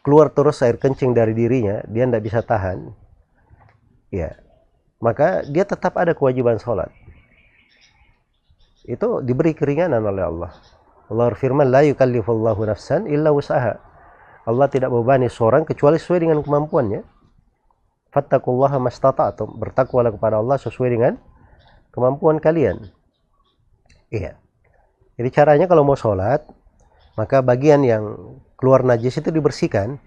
keluar terus air kencing dari dirinya, dia tidak bisa tahan, ya, maka dia tetap ada kewajiban sholat. Itu diberi keringanan oleh Allah. Allah berfirman, la yukallifullahu nafsan illa wus'aha. Allah tidak membebani seorang kecuali sesuai dengan kemampuannya. Fattaqullaha mastata'tum, bertakwalah kepada Allah sesuai dengan kemampuan kalian. Iya. Jadi caranya kalau mau sholat, maka bagian yang keluar najis itu dibersihkan.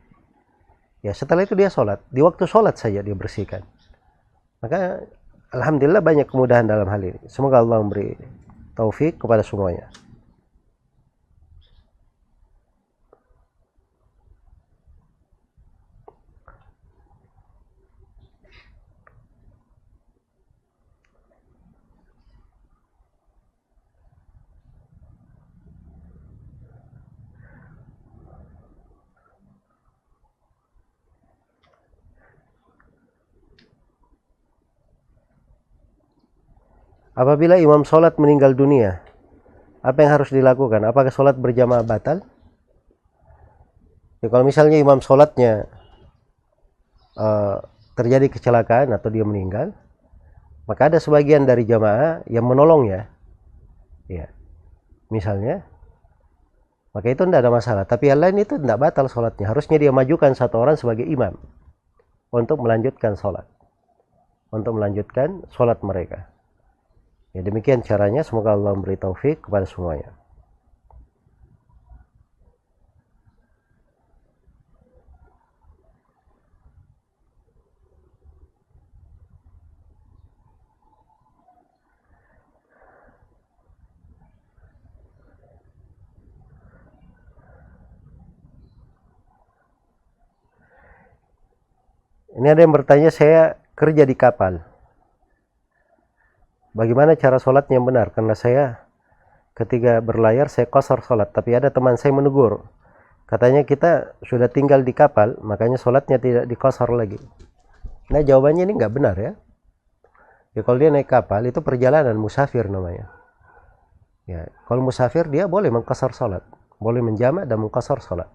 Ya, setelah itu dia sholat. Di waktu sholat saja dia bersihkan. Maka alhamdulillah banyak kemudahan dalam hal ini. Semoga Allah memberi taufik kepada semuanya. Apabila imam sholat meninggal dunia, apa yang harus dilakukan? Apakah sholat berjamaah batal? Ya, kalau misalnya imam sholatnya terjadi kecelakaan atau dia meninggal, maka ada sebagian dari jamaah yang menolongnya, ya, misalnya, maka itu tidak ada masalah. Tapi yang lain itu tidak batal sholatnya. Harusnya dia majukan satu orang sebagai imam untuk melanjutkan sholat mereka. Ya, demikian caranya. Semoga Allah memberi taufik kepada semuanya. Ini ada yang bertanya, saya kerja di kapal. Bagaimana cara sholatnya yang benar? Karena saya ketika berlayar saya qasar sholat, tapi ada teman saya menegur. Katanya kita sudah tinggal di kapal, makanya sholatnya tidak diqasar lagi. Nah jawabannya ini nggak benar ya. Ya kalau dia naik kapal itu perjalanan musafir namanya. Ya, kalau musafir dia boleh mengqasar sholat, boleh menjamak dan mengqasar sholat.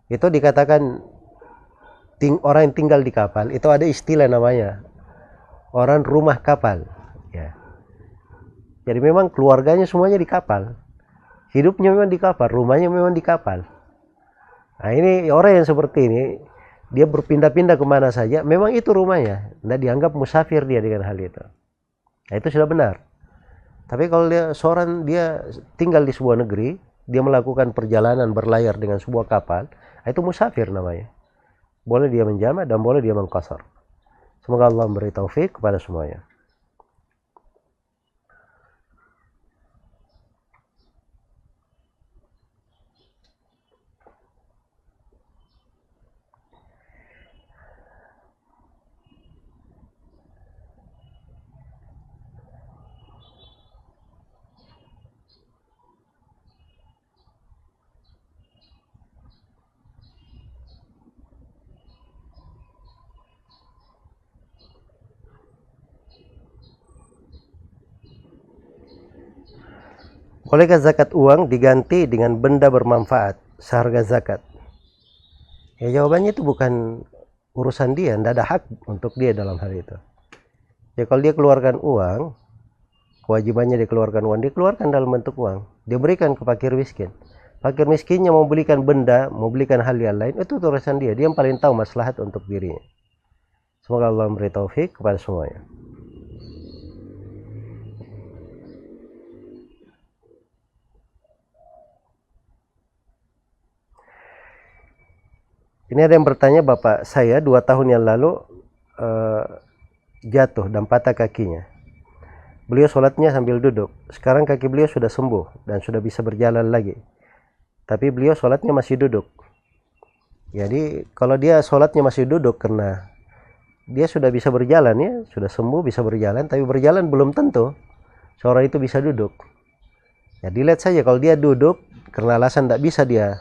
Itu dikatakan orang yang tinggal di kapal, itu ada istilah namanya orang rumah kapal. Ya. Jadi memang keluarganya semuanya di kapal, hidupnya memang di kapal, rumahnya memang di kapal. Nah ini orang yang seperti ini, dia berpindah-pindah kemana saja, memang itu rumahnya, tidak dianggap musafir dia dengan hal itu. Nah itu sudah benar. Tapi kalau dia tinggal di sebuah negeri, dia melakukan perjalanan berlayar dengan sebuah kapal, itu musafir namanya. Boleh dia menjamak dan boleh dia mengqasar. Semoga Allah memberi taufik kepada semuanya. Bolehkah zakat uang diganti dengan benda bermanfaat seharga zakat? Ya jawabannya itu bukan urusan dia, tidak ada hak untuk dia dalam hal itu. Ya kalau dia keluarkan uang, kewajibannya dikeluarkan uang, dikeluarkan dalam bentuk uang, dia berikan ke fakir miskin. Fakir miskinnya mau belikan benda, mau belikan hal yang lain, itu urusan dia. Dia yang paling tahu maslahat untuk dirinya. Semoga Allah memberi taufik kepada semuanya. Ini ada yang bertanya, bapak saya 2 tahun yang lalu jatuh dan patah kakinya. Beliau sholatnya sambil duduk. Sekarang kaki beliau sudah sembuh dan sudah bisa berjalan lagi. Tapi beliau sholatnya masih duduk. Jadi kalau dia sholatnya masih duduk karena dia sudah bisa berjalan ya, sudah sembuh bisa berjalan, tapi berjalan belum tentu seorang itu bisa duduk. Ya dilihat saja, kalau dia duduk karena alasan tidak bisa dia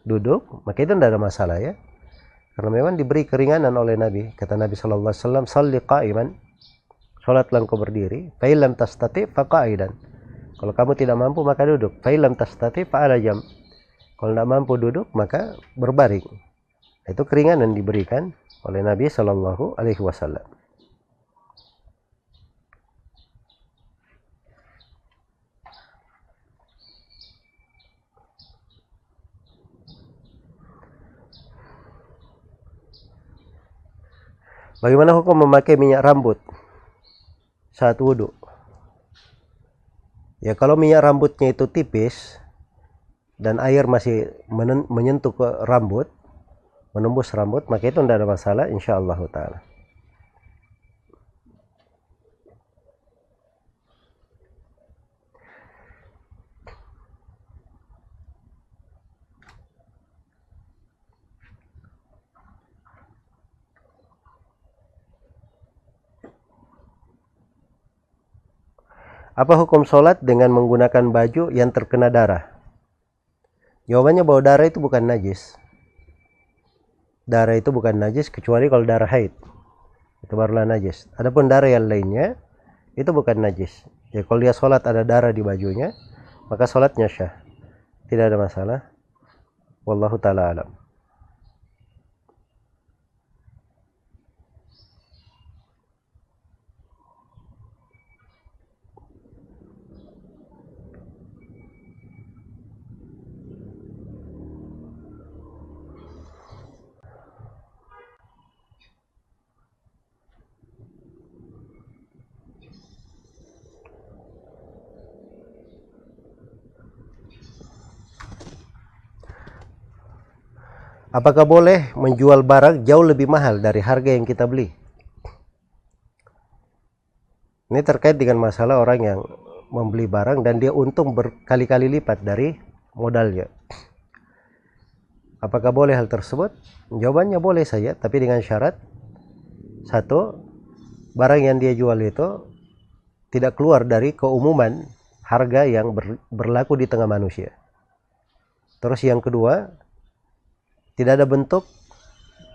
duduk, maka itu tidak ada masalah ya. Karena memang diberi keringanan oleh Nabi. Kata Nabi SAW, "Shalli qa'iman." Sholatlah engkau berdiri. Fa illam tastati fa qa'idan. Kalau kamu tidak mampu maka duduk. Fa illam tastati fa 'ala jam. Kalau tidak mampu duduk maka berbaring. Itu keringanan diberikan oleh Nabi SAW. Bagaimana hukum memakai minyak rambut saat wudhu? Ya kalau minyak rambutnya itu tipis dan air masih menyentuh ke rambut, menembus rambut, maka itu tidak ada masalah insyaallah ta'ala. Apa hukum sholat dengan menggunakan baju yang terkena darah? Jawabannya bahwa darah itu bukan najis. Darah itu bukan najis kecuali kalau darah haid. Itu barulah najis. Adapun darah yang lainnya itu bukan najis. Ya kalau dia sholat ada darah di bajunya, maka sholatnya syah. Tidak ada masalah. Wallahu ta'ala alam. Apakah boleh menjual barang jauh lebih mahal dari harga yang kita beli? Ini terkait dengan masalah orang yang membeli barang dan dia untung berkali-kali lipat dari modalnya. Apakah boleh hal tersebut? Jawabannya boleh saja, tapi dengan syarat satu, barang yang dia jual itu tidak keluar dari keumuman harga yang berlaku di tengah manusia. Terus yang kedua, tidak ada bentuk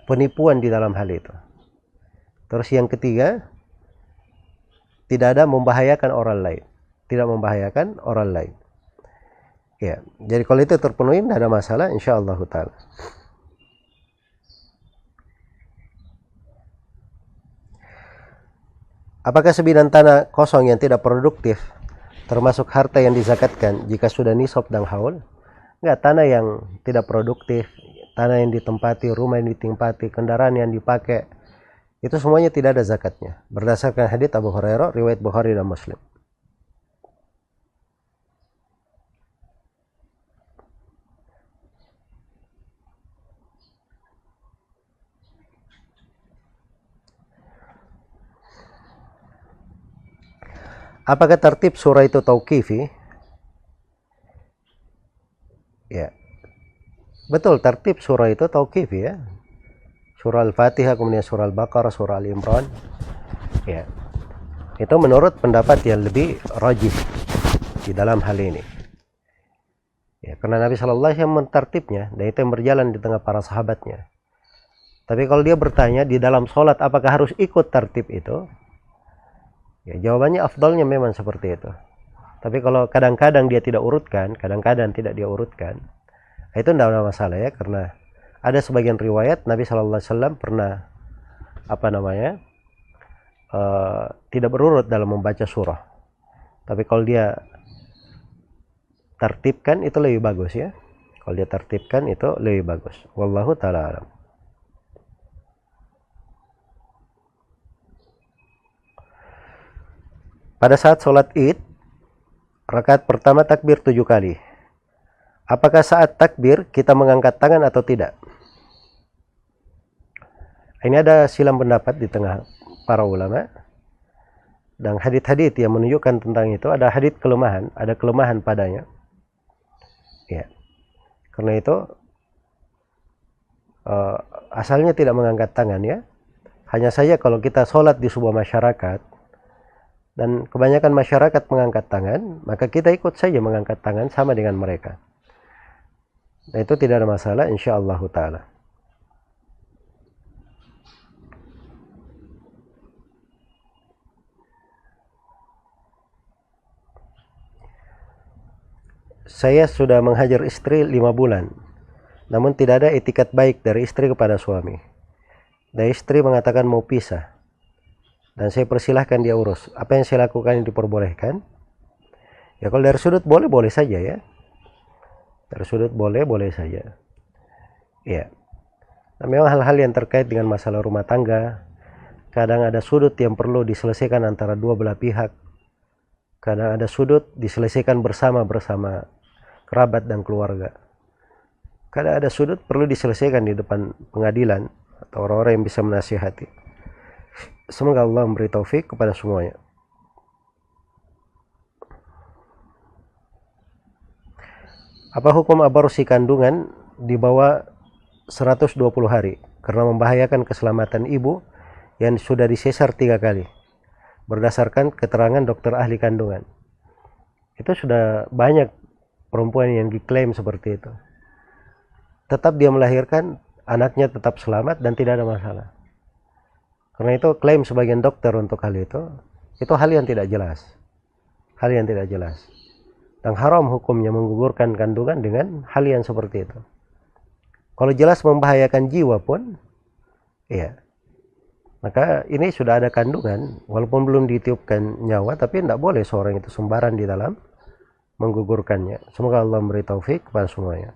penipuan di dalam hal itu. Terus yang ketiga, tidak ada membahayakan orang lain. Tidak membahayakan orang lain. Ya, jadi kalau itu terpenuhi tidak ada masalah insyaallah taala. Apakah sebidang tanah kosong yang tidak produktif termasuk harta yang dizakatkan jika sudah nisab dan haul? Enggak, tanah yang tidak produktif, tanah yang ditempati, rumah yang ditempati, kendaraan yang dipakai, itu semuanya tidak ada zakatnya. Berdasarkan hadits Abu Hurairah, riwayat Bukhari dan Muslim. Apakah tertib surah itu tauqifi? Ya, betul, tertib surah itu tauqifi ya. Surah Al-Fatihah, kemudian surah Al-Baqarah, surah Al-Imran. Ya, itu menurut pendapat yang lebih rajih di dalam hal ini. Ya, karena Nabi Shallallahu Alaihi Wasallam mentertibnya, dan itu yang berjalan di tengah para sahabatnya. Tapi kalau dia bertanya di dalam sholat apakah harus ikut tertib itu, ya jawabannya afdalnya memang seperti itu. Tapi kalau kadang-kadang dia tidak urutkan, kadang-kadang tidak dia urutkan, itu tidak ada masalah ya, karena ada sebagian riwayat Nabi Shallallahu Alaihi Wasallam pernah tidak berurut dalam membaca surah. Tapi kalau dia tertibkan itu lebih bagus ya. Kalau dia tertibkan itu lebih bagus. Wallahu taala alam. Pada saat sholat id, rakaat pertama takbir 7 kali. Apakah saat takbir kita mengangkat tangan atau tidak? Ini ada silang pendapat di tengah para ulama. Dan hadits-hadits yang menunjukkan tentang itu, ada hadits kelemahan, ada kelemahan padanya. Ya. Karena itu asalnya tidak mengangkat tangan ya. Hanya saja kalau kita sholat di sebuah masyarakat dan kebanyakan masyarakat mengangkat tangan, maka kita ikut saja mengangkat tangan sama dengan mereka. Nah, itu tidak ada masalah insyaallah taala. Saya sudah menghajar istri 5 bulan, namun tidak ada etikat baik dari istri kepada suami. Dan istri mengatakan mau pisah, dan saya persilahkan dia urus. Apa yang saya lakukan yang diperbolehkan? Ya kalau dari sudut boleh, boleh saja ya. Dari sudut boleh, boleh saja. Ya. Nah, memang hal-hal yang terkait dengan masalah rumah tangga, kadang ada sudut yang perlu diselesaikan antara dua belah pihak. Kadang ada sudut diselesaikan bersama kerabat dan keluarga. Kadang ada sudut perlu diselesaikan di depan pengadilan atau orang-orang yang bisa menasihati. Semoga Allah memberi taufik kepada semuanya. Apa hukum aborsi kandungan di bawah 120 hari karena membahayakan keselamatan ibu yang sudah disesar 3 kali berdasarkan keterangan dokter ahli kandungan? Itu sudah banyak perempuan yang diklaim seperti itu. Tetap dia melahirkan, anaknya tetap selamat dan tidak ada masalah. Karena itu klaim sebagian dokter untuk hal itu hal yang tidak jelas. Hal yang tidak jelas. Dan haram hukumnya menggugurkan kandungan dengan hal yang seperti itu. Kalau jelas membahayakan jiwa pun, ya, maka ini sudah ada kandungan, walaupun belum ditiupkan nyawa, tapi tidak boleh seorang itu sembaran di dalam menggugurkannya. Semoga Allah memberi taufik kepada semuanya.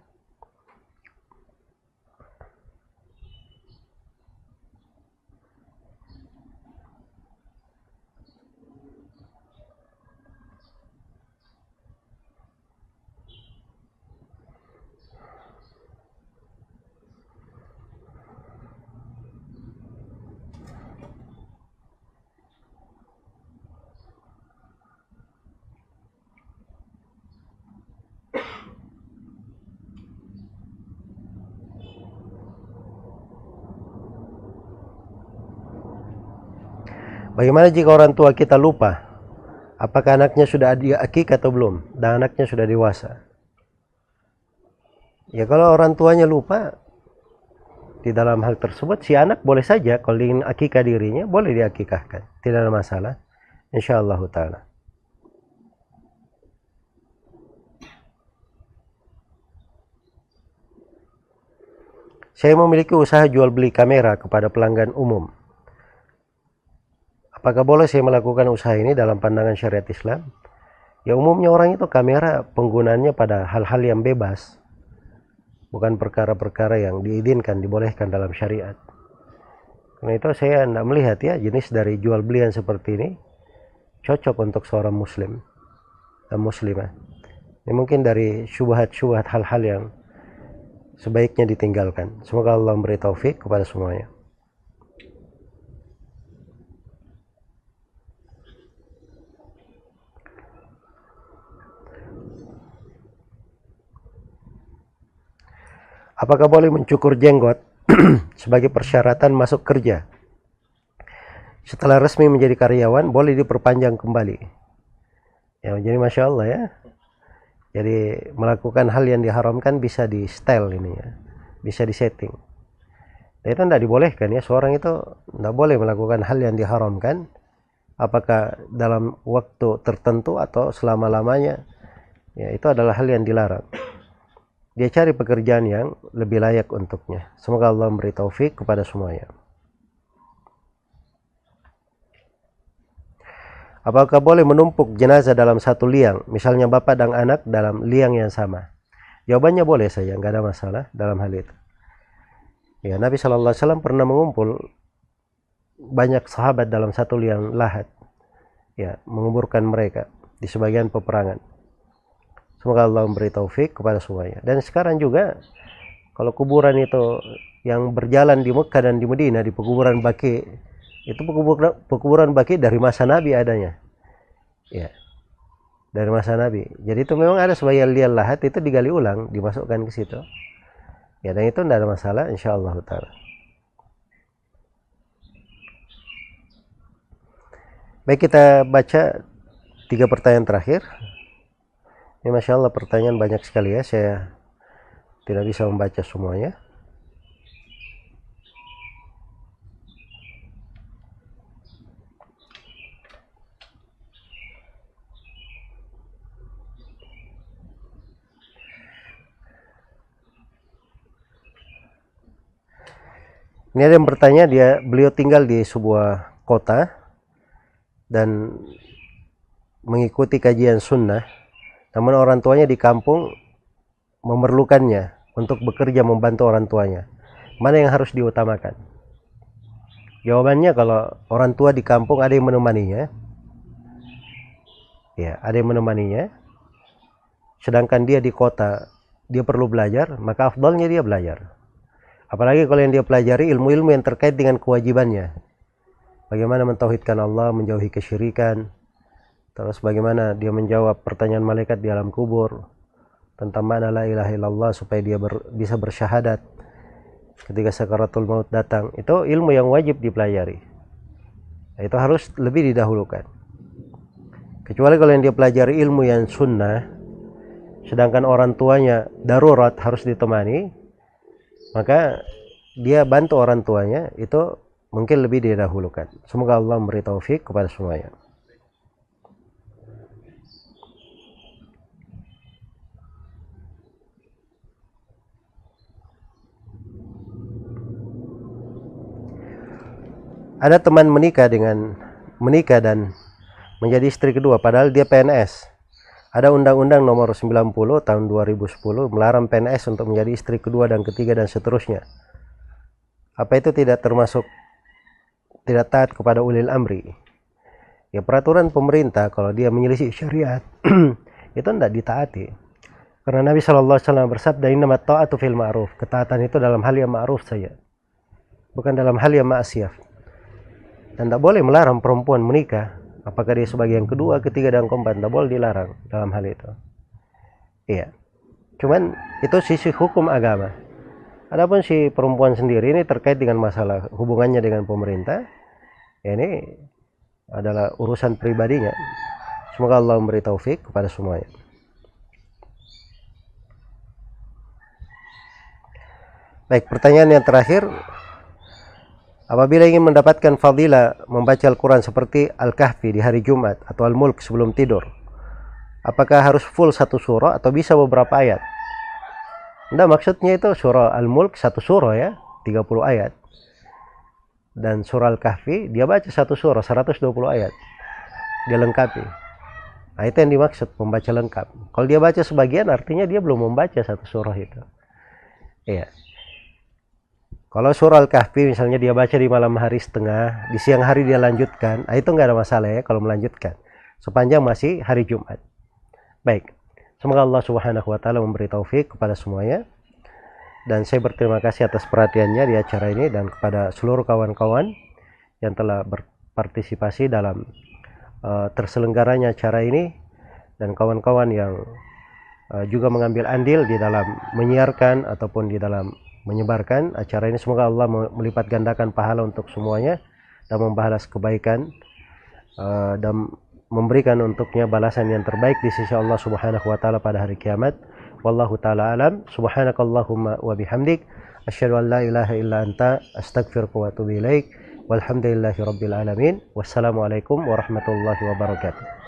Bagaimana jika orang tua kita lupa? Apakah anaknya sudah diakikah atau belum? Dan anaknya sudah dewasa. Ya kalau orang tuanya lupa di dalam hal tersebut, si anak boleh saja kalau ingin akikah dirinya, boleh diakikahkan. Tidak ada masalah. Insyaallah ta'ala. Saya memiliki usaha jual beli kamera kepada pelanggan umum. Apakah boleh saya melakukan usaha ini dalam pandangan syariat Islam? Ya umumnya orang itu kamera penggunaannya pada hal-hal yang bebas. Bukan perkara-perkara yang diizinkan, dibolehkan dalam syariat. Karena itu saya tidak melihat ya jenis dari jual belian seperti ini cocok untuk seorang muslim dan muslimah. Ini mungkin dari syubhat-syubhat hal-hal yang sebaiknya ditinggalkan. Semoga Allah memberi taufik kepada semuanya. Apakah boleh mencukur jenggot sebagai persyaratan masuk kerja? Setelah resmi menjadi karyawan, boleh diperpanjang kembali. Ya, jadi Masya Allah ya. Jadi melakukan hal yang diharamkan bisa di style ini ya. Bisa disetting. Dan itu tidak dibolehkan ya. Seorang itu tidak boleh melakukan hal yang diharamkan. Apakah dalam waktu tertentu atau selama-lamanya. Ya, itu adalah hal yang dilarang. Dia cari pekerjaan yang lebih layak untuknya. Semoga Allah memberi taufik kepada semuanya. Apakah boleh menumpuk jenazah dalam satu liang? Misalnya bapak dan anak dalam liang yang sama. Jawabannya boleh saja, nggak ada masalah dalam hal itu. Ya, Nabi SAW pernah mengumpul banyak sahabat dalam satu liang lahat. Ya, menguburkan mereka di sebagian peperangan. Semoga Allah memberi taufik kepada semuanya. Dan sekarang juga kalau kuburan itu yang berjalan di Mekah dan di Madinah, di pekuburan Baqi, itu pekuburan Baqi dari masa Nabi adanya. Ya. Dari masa Nabi. Jadi itu memang ada sebagian liang lahat itu digali ulang, dimasukkan ke situ. Ya, dan itu tidak ada masalah insyaallah taala. Baik, kita baca 3 pertanyaan terakhir. Ini Masya Allah pertanyaan banyak sekali ya, saya tidak bisa membaca semuanya. Ini ada yang bertanya, beliau tinggal di sebuah kota dan mengikuti kajian sunnah, namun orang tuanya di kampung memerlukannya untuk bekerja membantu orang tuanya. Mana yang harus diutamakan? Jawabannya, kalau orang tua di kampung ada yang menemaninya, ya ada yang menemaninya, sedangkan dia di kota dia perlu belajar, maka afdalnya dia belajar. Apalagi kalau yang dia pelajari ilmu-ilmu yang terkait dengan kewajibannya. Bagaimana mentauhidkan Allah, menjauhi kesyirikan, terus bagaimana dia menjawab pertanyaan malaikat di alam kubur tentang makna la ilaha illallah supaya dia bisa bersyahadat ketika sakaratul maut datang. Itu ilmu yang wajib dipelajari. Nah, itu harus lebih didahulukan. Kecuali kalau yang dia pelajari ilmu yang sunnah, sedangkan orang tuanya darurat harus ditemani, maka dia bantu orang tuanya, itu mungkin lebih didahulukan. Semoga Allah memberi taufik kepada semuanya. Ada teman menikah dan menjadi istri kedua padahal dia PNS. Ada Undang-Undang Nomor 90 Tahun 2010 melarang PNS untuk menjadi istri kedua dan ketiga dan seterusnya. Apa itu tidak taat kepada ulil amri? Ya, peraturan pemerintah kalau dia menyelisih syariat itu tidak ditaati. Karena Nabi SAW bersabda, innamat ta'atu fil ma'ruf. Ketaatan itu dalam hal yang ma'ruf saja, bukan dalam hal yang ma'asiyah. Dan tidak boleh melarang perempuan menikah. Apakah dia sebagai yang kedua, ketiga, dan keempat, tidak boleh dilarang dalam hal itu. Iya. Cuman itu sisi hukum agama. Adapun si perempuan sendiri ini terkait dengan masalah hubungannya dengan pemerintah, ya ini adalah urusan pribadinya. Semoga Allah memberi taufik kepada semuanya. Baik, pertanyaan yang terakhir, apabila ingin mendapatkan fadilah membaca Al-Quran seperti Al-Kahfi di hari Jumat atau Al-Mulk sebelum tidur, apakah harus full satu surah atau bisa beberapa ayat? Nah, maksudnya itu surah Al-Mulk satu surah ya, 30 ayat. Dan surah Al-Kahfi dia baca satu surah 120 ayat. Dia lengkapi. Nah, itu yang dimaksud membaca lengkap. Kalau dia baca sebagian artinya dia belum membaca satu surah itu. Iya. Kalau surah Al-Kahfi misalnya dia baca di malam hari setengah, di siang hari dia lanjutkan, nah itu nggak ada masalah ya kalau melanjutkan. Sepanjang masih hari Jumat. Baik. Semoga Allah Subhanahu wa taala memberi taufik kepada semuanya. Dan saya berterima kasih atas perhatiannya di acara ini dan kepada seluruh kawan-kawan yang telah berpartisipasi dalam terselenggaranya acara ini, dan kawan-kawan yang juga mengambil andil di dalam menyiarkan ataupun di dalam menyebarkan acara ini. Semoga Allah melipat gandakan pahala untuk semuanya dan membalas kebaikan dan memberikan untuknya balasan yang terbaik di sisi Allah Subhanahu wa taala pada hari kiamat. Wallahu taala alam. Subhanakallahumma wa bihamdik asyhadu an la ilaha illa anta astaghfiruka wa atubu ilaik. Walhamdulillahi rabbil alamin. Wassalamualaikum warahmatullahi wabarakatuh.